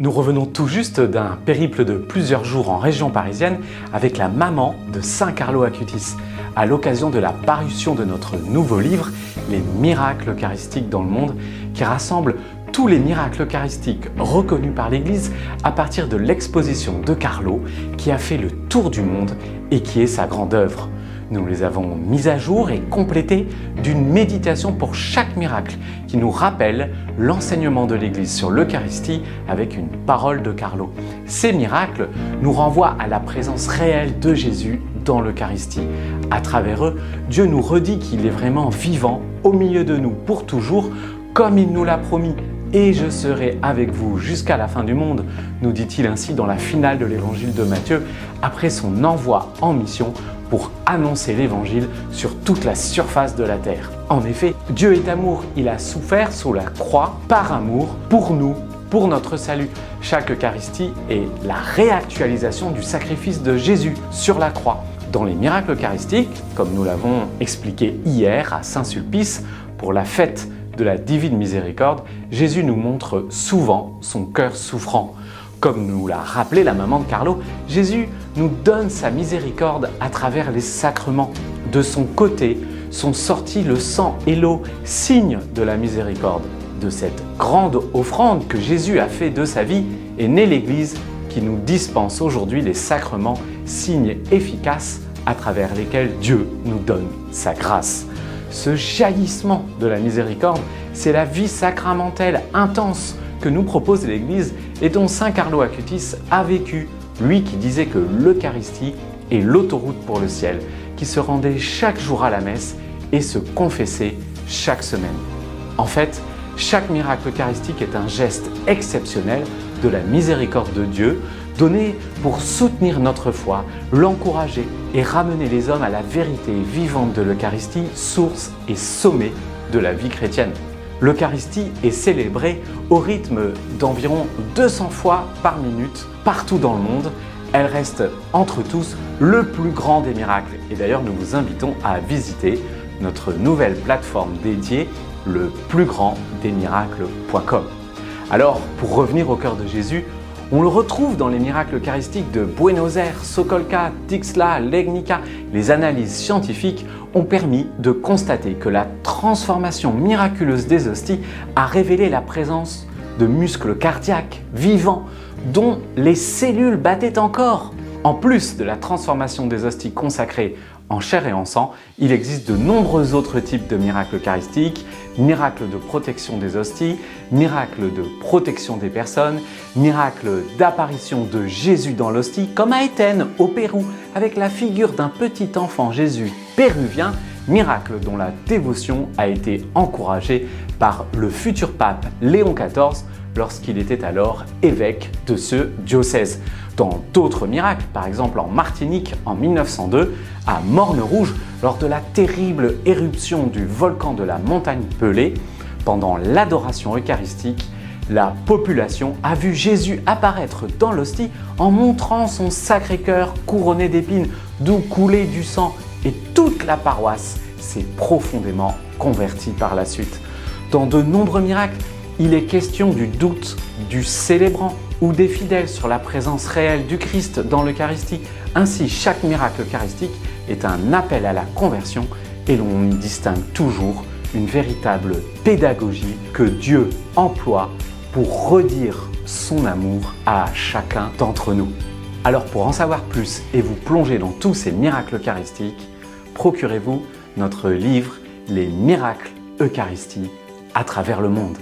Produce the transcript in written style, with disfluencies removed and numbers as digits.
Nous revenons tout juste d'un périple de plusieurs jours en région parisienne avec la maman de Saint Carlo Acutis, à l'occasion de la parution de notre nouveau livre « Les miracles eucharistiques dans le monde » qui rassemble tous les miracles eucharistiques reconnus par l'Église à partir de l'exposition de Carlo qui a fait le tour du monde et qui est sa grande œuvre. Nous les avons mis à jour et complétés d'une méditation pour chaque miracle qui nous rappelle l'enseignement de l'Église sur l'Eucharistie avec une parole de Carlo. Ces miracles nous renvoient à la présence réelle de Jésus dans l'Eucharistie. À travers eux, Dieu nous redit qu'il est vraiment vivant au milieu de nous pour toujours, comme il nous l'a promis. Et je serai avec vous jusqu'à la fin du monde, nous dit-il ainsi dans la finale de l'évangile de Matthieu, après son envoi en mission pour annoncer l'évangile sur toute la surface de la terre. En effet, Dieu est amour, il a souffert sur la croix par amour pour nous, pour notre salut. Chaque Eucharistie est la réactualisation du sacrifice de Jésus sur la croix. Dans les miracles eucharistiques, comme nous l'avons expliqué hier à Saint-Sulpice pour la fête de la Divine Miséricorde, Jésus nous montre souvent son cœur souffrant. Comme nous l'a rappelé la maman de Carlo, Jésus nous donne sa miséricorde à travers les sacrements. De son côté sont sortis le sang et l'eau, signe de la miséricorde. De cette grande offrande que Jésus a fait de sa vie est née l'Église qui nous dispense aujourd'hui les sacrements, signes efficaces à travers lesquels Dieu nous donne sa grâce. Ce jaillissement de la miséricorde, c'est la vie sacramentelle intense que nous propose l'Église et dont Saint Carlo Acutis a vécu, lui qui disait que l'Eucharistie est l'autoroute pour le ciel, qui se rendait chaque jour à la messe et se confessait chaque semaine. En fait, chaque miracle eucharistique est un geste exceptionnel de la miséricorde de Dieu, donné pour soutenir notre foi, l'encourager et ramener les hommes à la vérité vivante de l'Eucharistie, source et sommet de la vie chrétienne. L'Eucharistie est célébrée au rythme d'environ 200 fois par minute partout dans le monde. Elle reste entre tous le plus grand des miracles. Et d'ailleurs, nous vous invitons à visiter notre nouvelle plateforme dédiée, le plusgrandsdesmiracles.com. Alors, pour revenir au cœur de Jésus, on le retrouve dans les miracles eucharistiques de Buenos Aires, Sokolka, Tixla, Legnica. Les analyses scientifiques ont permis de constater que la transformation miraculeuse des hosties a révélé la présence de muscles cardiaques vivants dont les cellules battaient encore. En plus de la transformation des hosties consacrées en chair et en sang, il existe de nombreux autres types de miracles eucharistiques, miracles de protection des hosties, miracles de protection des personnes, miracles d'apparition de Jésus dans l'hostie, comme à Éthène, au Pérou, avec la figure d'un petit enfant Jésus péruvien, miracle dont la dévotion a été encouragée par le futur pape Léon XIV lorsqu'il était alors évêque de ce diocèse. Dans d'autres miracles, par exemple en Martinique en 1902, à Morne-Rouge, lors de la terrible éruption du volcan de la montagne Pelée, pendant l'adoration eucharistique, la population a vu Jésus apparaître dans l'hostie en montrant son Sacré-Cœur couronné d'épines, d'où coulait du sang, et toute la paroisse s'est profondément convertie par la suite. Dans de nombreux miracles, il est question du doute du célébrant ou des fidèles sur la présence réelle du Christ dans l'Eucharistie. Ainsi, chaque miracle eucharistique est un appel à la conversion et l'on y distingue toujours une véritable pédagogie que Dieu emploie pour redire son amour à chacun d'entre nous. Alors pour en savoir plus et vous plonger dans tous ces miracles eucharistiques, procurez-vous notre livre « Les miracles eucharistiques à travers le monde ».